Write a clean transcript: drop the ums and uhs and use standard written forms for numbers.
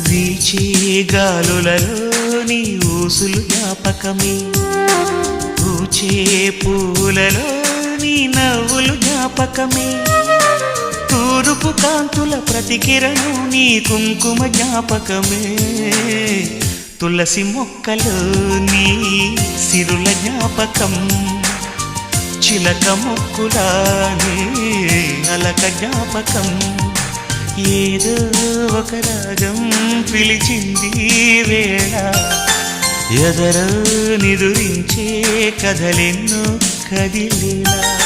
వీచే గాలులలో నీ ఊసులు జ్ఞాపకమే, పూచే పూలలో నీ నవ్వులు జ్ఞాపకమే, తూరుపు కాంతుల ప్రతికిరణం నీ కుంకుమ జ్ఞాపకమే, తులసి మొక్కలో నీ సిరుల జ్ఞాపకం, చిలక మొక్కులానే అలక జ్ఞాపకం, ఏదో ఒక రాగం పిలిచింది వేళ, ఎదరో నిదురించే కథలెన్నో కదిలేలా.